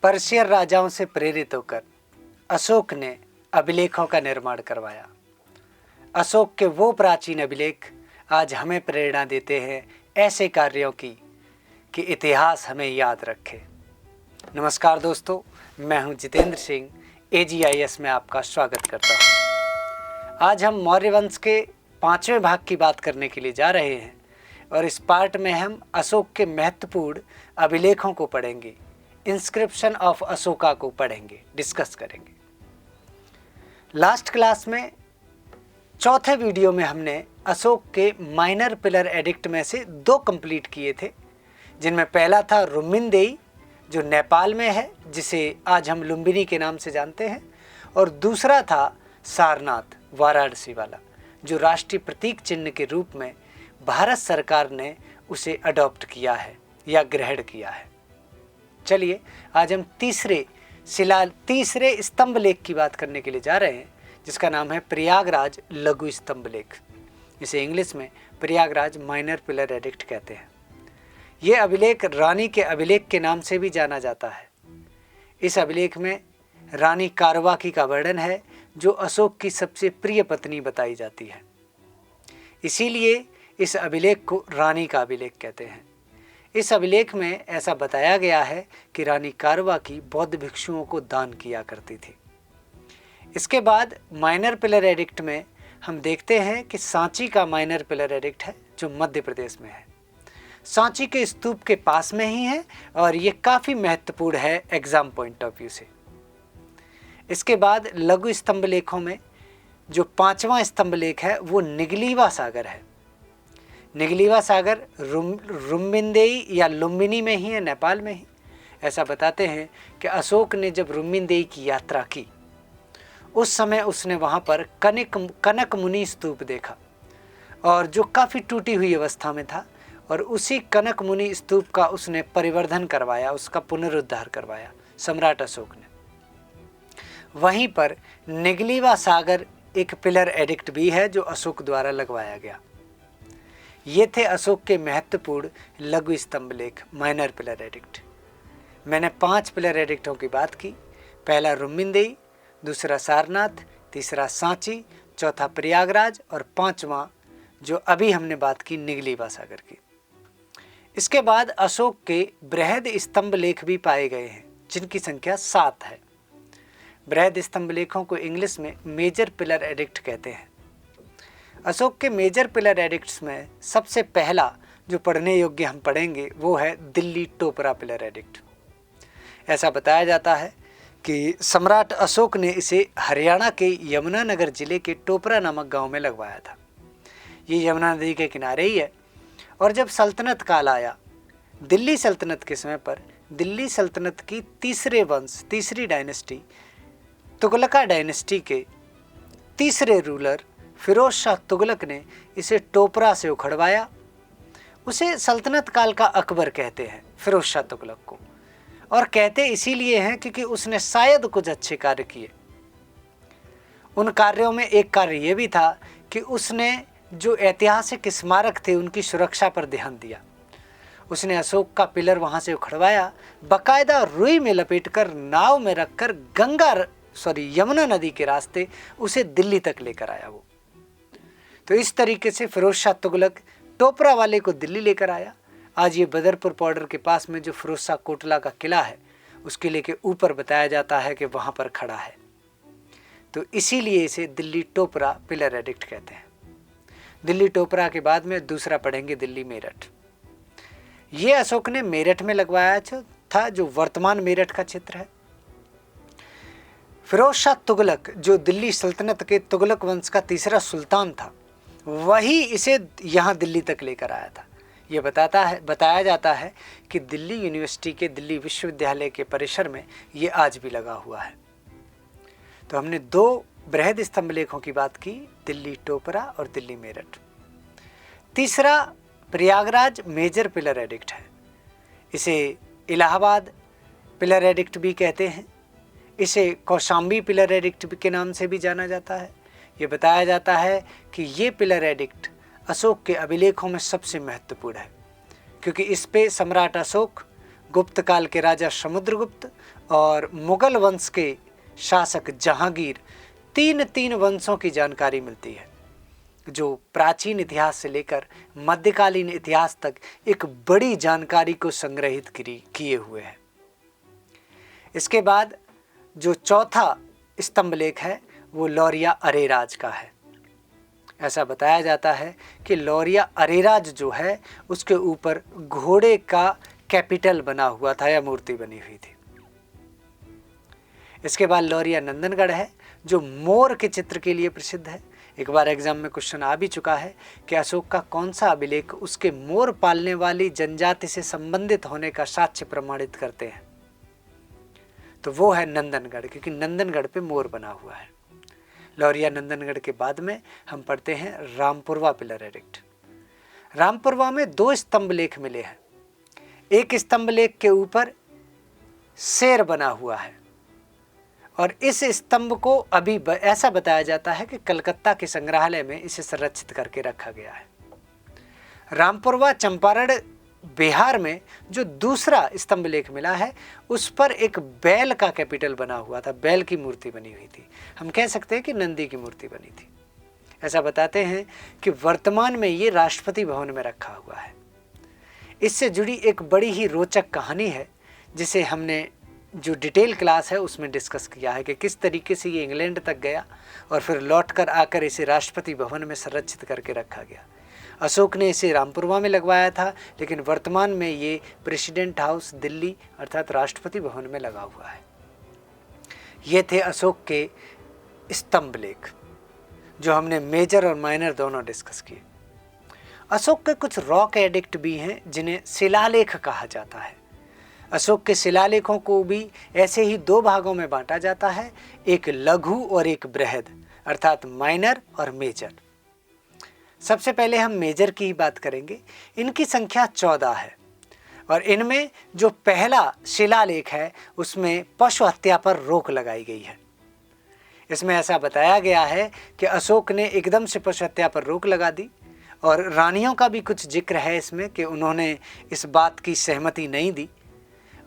Persian राजाओं से प्रेरित होकर अशोक ने अभिलेखों का निर्माण करवाया। अशोक के वो प्राचीन अभिलेख आज हमें प्रेरणा देते हैं ऐसे कार्यों की कि इतिहास हमें याद रखे। नमस्कार दोस्तों, मैं हूं जितेंद्र सिंह, AGIS में आपका स्वागत करता हूं। आज हम मौर्य वंश के 5वें भाग की बात करने के लिए जा रहे हैं और इस पार्ट में हम अशोक के महत्वपूर्ण अभिलेखों को पढ़ेंगे, इंस्क्रिप्शन ऑफ अशोका को पढ़ेंगे, डिस्कस करेंगे। लास्ट क्लास में चौथे वीडियो में हमने अशोक के माइनर पिलर एडिक्ट में से 2 कंप्लीट किए थे, जिनमें पहला था रुम्मिनदेई जो नेपाल में है, जिसे आज हम लुम्बिनी के नाम से जानते हैं, और दूसरा था सारनाथ वाराणसी वाला, जो राष्ट्रीय प्रतीक चिन्ह के रूप में भारत सरकार ने उसे अडॉप्ट किया है या ग्रहण किया है। चलिए आज हम तीसरे स्तंभ लेख की बात करने के लिए जा रहे हैं, जिसका नाम है प्रयागराज लघु स्तंभ लेख। इसे इंग्लिश में प्रयागराज माइनर पिलर एडिक्ट कहते हैं। ये अभिलेख रानी के अभिलेख के नाम से भी जाना जाता है। इस अभिलेख में रानी कारवाकी का वर्णन है, जो अशोक की सबसे प्रिय पत्नी बताई जाती है। इसीलिए इस अभिलेख को रानी का अभिलेख कहते हैं। इस अभिलेख में ऐसा बताया गया है कि रानी कारवाकी बौद्ध भिक्षुओं को दान किया करती थी। इसके बाद माइनर पिलर एडिक्ट में हम देखते हैं कि सांची का माइनर पिलर एडिक्ट है, जो मध्य प्रदेश में है। सांची के स्तूप के पास में ही है और ये काफ़ी महत्वपूर्ण है एग्जाम पॉइंट ऑफ व्यू से। इसके बाद लघु स्तंभ लेखों में जो 5वां स्तंभ लेख है वो निगलीवा सागर है। निगलीवा सागर रुम्मिनदेई या लुम्बिनी में ही है, नेपाल में ही। ऐसा बताते हैं कि अशोक ने जब रुम्मिनदेई की यात्रा की, उस समय उसने वहाँ पर कनक मुनि स्तूप देखा, और जो काफ़ी टूटी हुई अवस्था में था, और उसी कनक मुनि स्तूप का उसने परिवर्धन करवाया, उसका पुनरुद्धार करवाया सम्राट अशोक ने। वहीं पर निगलीवा सागर एक पिलर एडिक्ट भी है, जो अशोक द्वारा लगवाया गया। ये थे अशोक के महत्वपूर्ण लघु स्तंभ लेख माइनर पिलर एडिक्ट। मैंने 5 पिलर एडिक्टों की बात की। पहला रुम्मिनदेई, दूसरा सारनाथ, तीसरा सांची, चौथा प्रयागराज और 5वां जो अभी हमने बात की निगलीवा सागर की। इसके बाद अशोक के बृहद स्तंभ लेख भी पाए गए हैं, जिनकी संख्या 7 है। बृहद स्तंभ लेखों को इंग्लिश में मेजर पिलर एडिक्ट कहते हैं। अशोक के मेजर पिलर एडिक्ट्स में सबसे पहला जो पढ़ने योग्य हम पढ़ेंगे वो है दिल्ली टोपरा पिलर एडिक्ट। ऐसा बताया जाता है कि सम्राट अशोक ने इसे हरियाणा के यमुनानगर जिले के टोपरा नामक गांव में लगवाया था। ये यमुना नदी के किनारे ही है। और जब सल्तनत काल आया, दिल्ली सल्तनत के समय पर दिल्ली सल्तनत की तीसरी डायनेस्टी तुगलका डायनेस्टी के तीसरे रूलर फिरोज शाह तुगलक ने इसे टोपरा से उखड़वाया। उसे सल्तनत काल का अकबर कहते हैं फिरोज शाह तुगलक को, और कहते इसीलिए हैं क्योंकि उसने शायद कुछ अच्छे कार्य किए। उन कार्यों में एक कार्य ये भी था कि उसने जो ऐतिहासिक स्मारक थे उनकी सुरक्षा पर ध्यान दिया। उसने अशोक का पिलर वहाँ से उखड़वाया, बाकायदा रुई में लपेटकर नाव में रखकर यमुना नदी के रास्ते उसे दिल्ली तक लेकर आया वो। तो इस तरीके से फिरोज शाह तुगलक टोपरा वाले को दिल्ली लेकर आया। आज ये बदरपुर बॉर्डर के पास में जो फिरोज शाह कोटला का किला है, उस किले के ऊपर बताया जाता है कि वहाँ पर खड़ा है। तो इसीलिए इसे दिल्ली टोपरा पिलर एडिक्ट कहते हैं। दिल्ली टोपरा के बाद में दूसरा पढ़ेंगे दिल्ली मेरठ। ये अशोक ने मेरठ में लगवाया था, जो वर्तमान मेरठ का क्षेत्र है। फिरोज शाह तुगलक जो दिल्ली सल्तनत के तुगलक वंश का तीसरा सुल्तान था, वही इसे यहाँ दिल्ली तक लेकर आया था। ये बताया जाता है कि दिल्ली यूनिवर्सिटी के दिल्ली विश्वविद्यालय के परिसर में ये आज भी लगा हुआ है। तो हमने 2 बृहद स्तंभ लेखों की बात की, दिल्ली टोपरा और दिल्ली मेरठ। तीसरा प्रयागराज मेजर पिलर एडिक्ट है। इसे इलाहाबाद पिलर एडिक्ट भी कहते हैं। इसे कौशाम्बी पिलर एडिक्ट के नाम से भी जाना जाता है। ये बताया जाता है कि ये पिलर एडिक्ट अशोक के अभिलेखों में सबसे महत्वपूर्ण है, क्योंकि इस पे सम्राट अशोक गुप्त काल के राजा समुद्रगुप्त और मुगल वंश के शासक जहांगीर, तीन वंशों की जानकारी मिलती है, जो प्राचीन इतिहास से लेकर मध्यकालीन इतिहास तक एक बड़ी जानकारी को संग्रहित किए हुए हैं। इसके बाद जो चौथा स्तंभ लेख है वो लौरिया अरेराज का है। ऐसा बताया जाता है कि लौरिया अरेराज जो है उसके ऊपर घोड़े का कैपिटल बना हुआ था या मूर्ति बनी हुई थी। इसके बाद लौरिया नंदनगढ़ है जो मोर के चित्र के लिए प्रसिद्ध है। एक बार एग्जाम में क्वेश्चन आ भी चुका है कि अशोक का कौन सा अभिलेख उसके मोर पालने वाली जनजाति से संबंधित होने का साक्ष्य प्रमाणित करते हैं, तो वो है नंदनगढ़, क्योंकि नंदनगढ़ पे मोर बना हुआ है। लौरिया नंदनगढ़ के बाद में हम पढ़ते हैं रामपुरवा पिलर एडिक्ट। रामपुरवा में 2 स्तंभ लेख मिले हैं। एक स्तंभ लेख के ऊपर शेर बना हुआ है और इस स्तंभ को अभी ऐसा बताया जाता है कि कलकत्ता के संग्रहालय में इसे संरक्षित करके रखा गया है। रामपुरवा चंपारण बिहार में जो दूसरा स्तंभ लेख मिला है उस पर एक बैल का कैपिटल बना हुआ था, बैल की मूर्ति बनी हुई थी। हम कह सकते हैं कि नंदी की मूर्ति बनी थी। ऐसा बताते हैं कि वर्तमान में ये राष्ट्रपति भवन में रखा हुआ है। इससे जुड़ी एक बड़ी ही रोचक कहानी है जिसे हमने जो डिटेल क्लास है उसमें डिस्कस किया है कि किस तरीके से ये इंग्लैंड तक गया और फिर लौटकर आकर इसे राष्ट्रपति भवन में संरक्षित करके रखा गया। अशोक ने इसे रामपुरवा में लगवाया था, लेकिन वर्तमान में ये प्रेसिडेंट हाउस दिल्ली अर्थात राष्ट्रपति भवन में लगा हुआ है। ये थे अशोक के स्तंभ लेख जो हमने मेजर और माइनर दोनों डिस्कस किए। अशोक के कुछ रॉक एडिक्ट भी हैं जिन्हें शिलालेख कहा जाता है। अशोक के शिलालेखों को भी ऐसे ही 2 भागों में बांटा जाता है, एक लघु और एक बृहद, अर्थात माइनर और मेजर। सबसे पहले हम मेजर की ही बात करेंगे। इनकी संख्या 14 है और इनमें जो पहला शिलालेख है उसमें पशु हत्या पर रोक लगाई गई है। इसमें ऐसा बताया गया है कि अशोक ने एकदम से पशु हत्या पर रोक लगा दी और रानियों का भी कुछ जिक्र है इसमें कि उन्होंने इस बात की सहमति नहीं दी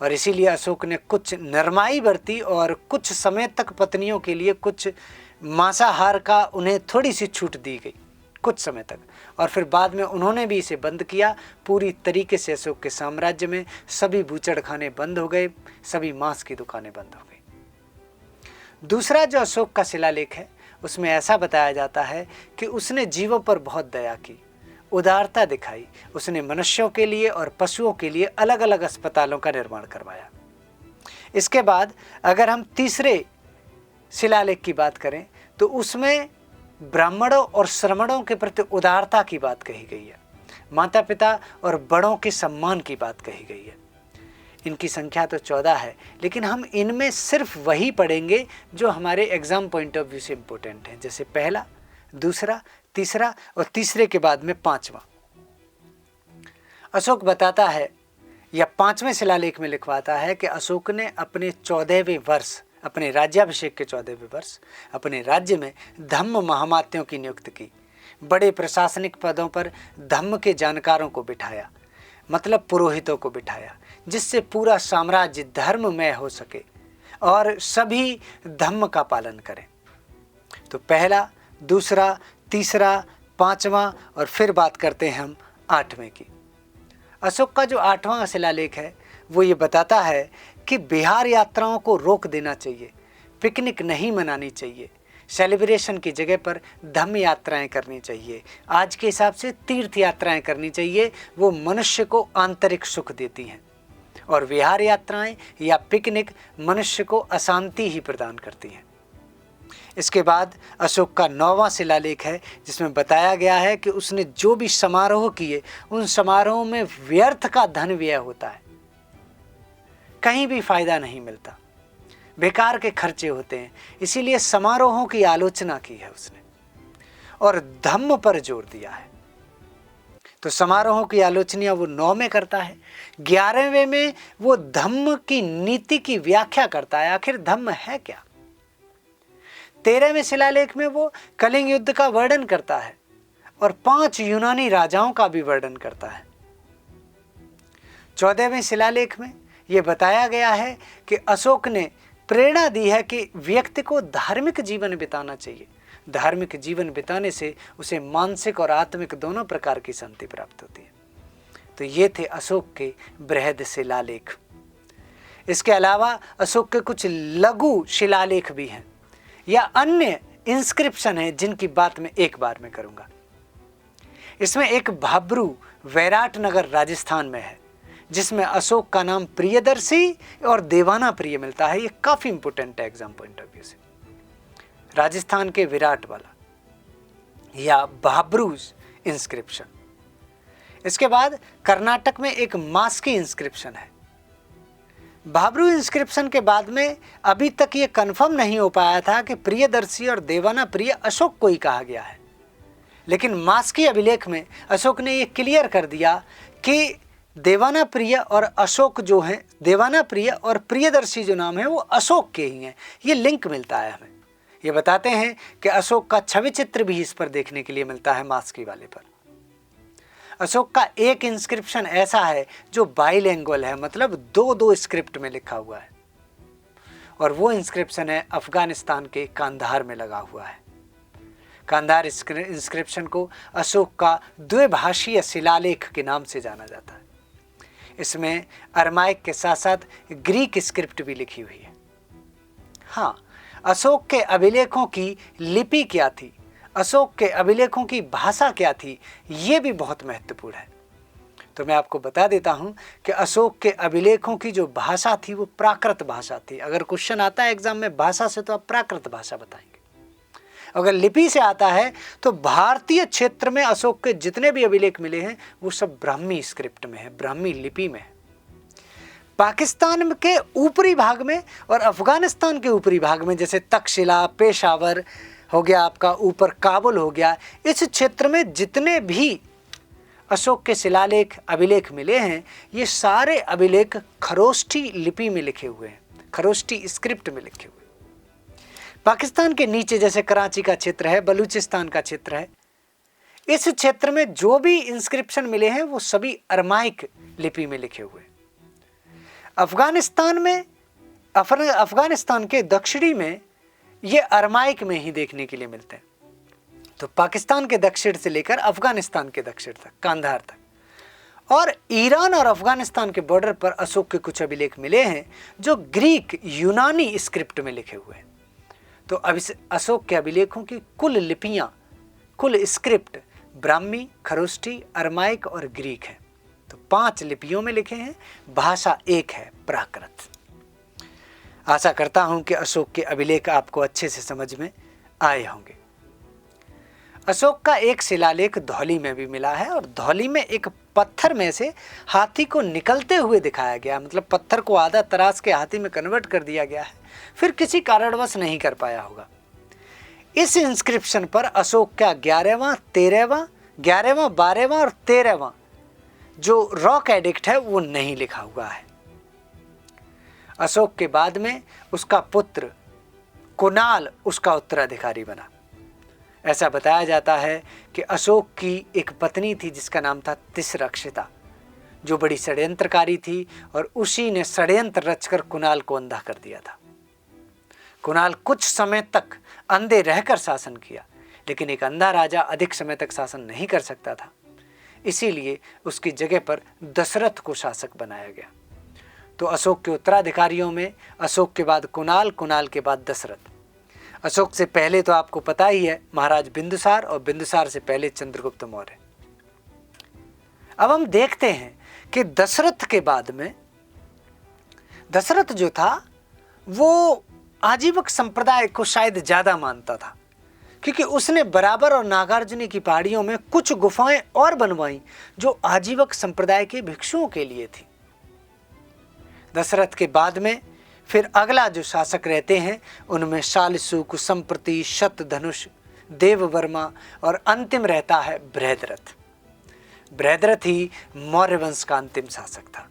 और इसीलिए अशोक ने कुछ नरमाई बरती और कुछ समय तक पत्नियों के लिए कुछ मांसाहार का उन्हें थोड़ी सी छूट दी गई कुछ समय तक, और फिर बाद में उन्होंने भी इसे बंद किया। पूरी तरीके से अशोक के साम्राज्य में सभी बूचड़खाने बंद हो गए, सभी मांस की दुकानें बंद हो गई। दूसरा जो अशोक का शिलालेख है उसमें ऐसा बताया जाता है कि उसने जीवों पर बहुत दया की, उदारता दिखाई। उसने मनुष्यों के लिए और पशुओं के लिए अलग अलग अस्पतालों का निर्माण करवाया। इसके बाद अगर हम तीसरे शिलालेख की बात करें तो उसमें ब्राह्मणों और श्रमणों के प्रति उदारता की बात कही गई है, माता पिता और बड़ों के सम्मान की बात कही गई है। इनकी संख्या तो 14 है, लेकिन हम इनमें सिर्फ वही पढ़ेंगे जो हमारे एग्जाम पॉइंट ऑफ व्यू से इम्पोर्टेंट है, जैसे पहला, दूसरा, तीसरा और तीसरे के बाद में 5वां। अशोक बताता है या 5वें शिलालेख में लिखवाता है कि अशोक ने अपने 14वें वर्ष, अपने राज्याभिषेक के 14वें वर्ष अपने राज्य में धम्म महामात्यों की नियुक्ति की। बड़े प्रशासनिक पदों पर धम्म के जानकारों को बिठाया, मतलब पुरोहितों को बिठाया, जिससे पूरा साम्राज्य धर्ममय हो सके और सभी धम्म का पालन करें। तो पहला, दूसरा, तीसरा, 5वां और फिर बात करते हैं हम 8वें की। अशोक का जो 8वां शिलालेख है वो ये बताता है कि बिहार यात्राओं को रोक देना चाहिए, पिकनिक नहीं मनानी चाहिए, सेलिब्रेशन की जगह पर धम्म यात्राएं करनी चाहिए, आज के हिसाब से तीर्थ यात्राएं करनी चाहिए, वो मनुष्य को आंतरिक सुख देती हैं, और विहार यात्राएं या पिकनिक मनुष्य को अशांति ही प्रदान करती हैं। इसके बाद अशोक का 9वां शिलालेख है जिसमें बताया गया है कि उसने जो भी समारोह किए उन समारोहों में व्यर्थ का धन व्यय होता है, कहीं भी फायदा नहीं मिलता, बेकार के खर्चे होते हैं, इसीलिए समारोहों की आलोचना की है उसने और धम्म पर जोर दिया है। तो समारोहों की आलोचना वो 9 में करता है। 11वें में वो धम्म की नीति की व्याख्या करता है, आखिर धम्म है क्या। 13वें शिलालेख में वो कलिंग युद्ध का वर्णन करता है और 5 यूनानी राजाओं का भी वर्णन करता है। 14वें शिलालेख में ये बताया गया है कि अशोक ने प्रेरणा दी है कि व्यक्ति को धार्मिक जीवन बिताना चाहिए। धार्मिक जीवन बिताने से उसे मानसिक और आत्मिक दोनों प्रकार की शांति प्राप्त होती है। तो ये थे अशोक के बृहद शिलालेख। इसके अलावा अशोक के कुछ लघु शिलालेख भी हैं या अन्य इंस्क्रिप्शन है जिनकी बात मैं एक बार में करूंगा। इसमें एक भाब्रू वैराटनगर राजस्थान में है जिसमें अशोक का नाम प्रियदर्शी और देवाना प्रिय मिलता है। ये काफी इंपोर्टेंट है एग्जाम पॉइंट ऑफ व्यू से। राजस्थान के विराट वाला या भाब्रूज इंस्क्रिप्शन। इसके बाद कर्नाटक में एक मास्की इंस्क्रिप्शन है। भाब्रू इंस्क्रिप्शन के बाद में अभी तक ये कंफर्म नहीं हो पाया था कि प्रियदर्शी और देवाना प्रिय अशोक को ही कहा गया है, लेकिन मास्की अभिलेख में अशोक ने ये क्लियर कर दिया कि देवाना प्रिय और अशोक जो हैं, देवाना प्रिय और प्रियदर्शी जो नाम है वो अशोक के ही हैं। ये लिंक मिलता है हमें। ये बताते हैं कि अशोक का छवि चित्र भी इस पर देखने के लिए मिलता है मास्की वाले पर। अशोक का एक इंस्क्रिप्शन ऐसा है जो बाइलिंगुअल है, मतलब दो स्क्रिप्ट में लिखा हुआ है, और वो इंस्क्रिप्शन है अफगानिस्तान के कांधार में लगा हुआ है। कांधार इंस्क्रिप्शन को अशोक का द्विभाषीय शिलालेख के नाम से जाना जाता है। इसमें अरमाइक के साथ साथ ग्रीक स्क्रिप्ट भी लिखी हुई है। हाँ, अशोक के अभिलेखों की लिपि क्या थी, अशोक के अभिलेखों की भाषा क्या थी, ये भी बहुत महत्वपूर्ण है। तो मैं आपको बता देता हूं कि अशोक के अभिलेखों की जो भाषा थी वो प्राकृत भाषा थी। अगर क्वेश्चन आता है एग्जाम में भाषा से तो आप प्राकृत भाषा बताएंगे। अगर लिपि से आता है तो भारतीय क्षेत्र में अशोक के जितने भी अभिलेख मिले हैं वो सब ब्राह्मी स्क्रिप्ट में है, ब्राह्मी लिपि में है। पाकिस्तान के ऊपरी भाग में और अफगानिस्तान के ऊपरी भाग में, जैसे तक्षशिला, पेशावर हो गया, आपका ऊपर काबुल हो गया, इस क्षेत्र में जितने भी अशोक के शिलालेख अभिलेख मिले हैं ये सारे अभिलेख खरोष्ठी लिपि में लिखे हुए हैं, खरोष्ठी स्क्रिप्ट में लिखे हुए। पाकिस्तान के नीचे जैसे कराची का क्षेत्र है, बलूचिस्तान का क्षेत्र है, इस क्षेत्र में जो भी इंस्क्रिप्शन मिले हैं वो सभी अरमाइक लिपि में लिखे हुए। अफगानिस्तान में, अफगानिस्तान के दक्षिणी में ये अरमाइक में ही देखने के लिए मिलते हैं। तो पाकिस्तान के दक्षिण से लेकर अफगानिस्तान के दक्षिण तक, कांधार तक, और ईरान और अफगानिस्तान के बॉर्डर पर अशोक के कुछ अभिलेख मिले हैं जो ग्रीक यूनानी स्क्रिप्ट में लिखे हुए हैं। तो अब इस अशोक के अभिलेखों की कुल लिपियां, कुल स्क्रिप्ट ब्राह्मी, खरोष्ठी, अरमाइक और ग्रीक है। तो 5 लिपियों में लिखे हैं, भाषा एक है, प्राकृत। आशा करता हूं कि अशोक के अभिलेख आपको अच्छे से समझ में आए होंगे। अशोक का एक शिलालेख धौली में भी मिला है और धौली में एक पत्थर में से हाथी को निकलते हुए दिखाया गया, मतलब पत्थर को आधा तराश के हाथी में कन्वर्ट कर दिया गया है, फिर किसी कारणवश नहीं कर पाया होगा। इस इंस्क्रिप्शन पर अशोक का 11वां, 12वां और 13वां जो रॉक एडिक्ट है वो नहीं लिखा हुआ है। अशोक के बाद में उसका पुत्र कुणाल उसका उत्तराधिकारी बना। ऐसा बताया जाता है कि अशोक की एक पत्नी थी जिसका नाम था तिसरक्षिता, जो बड़ी षड्यंत्रकारी थी और उसी ने षड्यंत्र रचकर कुणाल को अंधा कर दिया था। कुणाल कुछ समय तक अंधे रहकर शासन किया, लेकिन एक अंधा राजा अधिक समय तक शासन नहीं कर सकता था, इसीलिए उसकी जगह पर दशरथ को शासक बनाया गया। तो अशोक के उत्तराधिकारियों में अशोक के बाद कुणाल, कुणाल के बाद दशरथ। अशोक से पहले तो आपको पता ही है महाराज बिंदुसार, और बिंदुसार से पहले चंद्रगुप्त मौर्य। अब हम देखते हैं कि दशरथ के बाद में दशरथ जो था वो आजीवक संप्रदाय को शायद ज्यादा मानता था, क्योंकि उसने बराबर और नागार्जुनी की पहाड़ियों में कुछ गुफाएं और बनवाई जो आजीवक संप्रदाय के भिक्षुओं के लिए थी। दशरथ के बाद में फिर अगला जो शासक रहते हैं उनमें शालसूक, संप्रति, शतधनुष, देववर्मा और अंतिम रहता है बृहद्रथ। बृहद्रथ ही मौर्य वंश का अंतिम शासक था।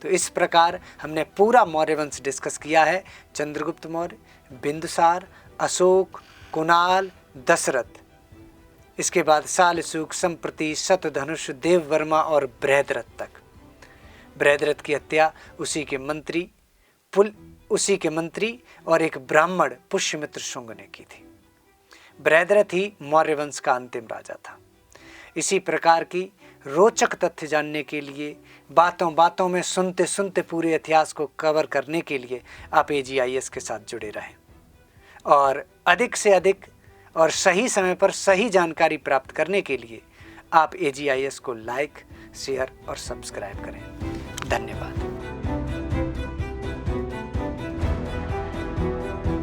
तो इस प्रकार हमने पूरा मौर्य वंश डिस्कस किया है। चंद्रगुप्त मौर्य, बिंदुसार, अशोक, कुणाल, दशरथ, इसके बाद शालसूक, संप्रति, शतधनुष, देववर्मा और बृहद्रथ तक। बृहद्रथ की हत्या उसी के मंत्री और एक ब्राह्मण पुष्यमित्र शुंग ने की थी। बृहद्रथ ही मौर्य वंश का अंतिम राजा था। इसी प्रकार की रोचक तथ्य जानने के लिए, बातों बातों में सुनते सुनते पूरे इतिहास को कवर करने के लिए आप AGIS के साथ जुड़े रहें और अधिक से अधिक और सही समय पर सही जानकारी प्राप्त करने के लिए आप AGIS को लाइक, शेयर और सब्सक्राइब करें। धन्यवाद।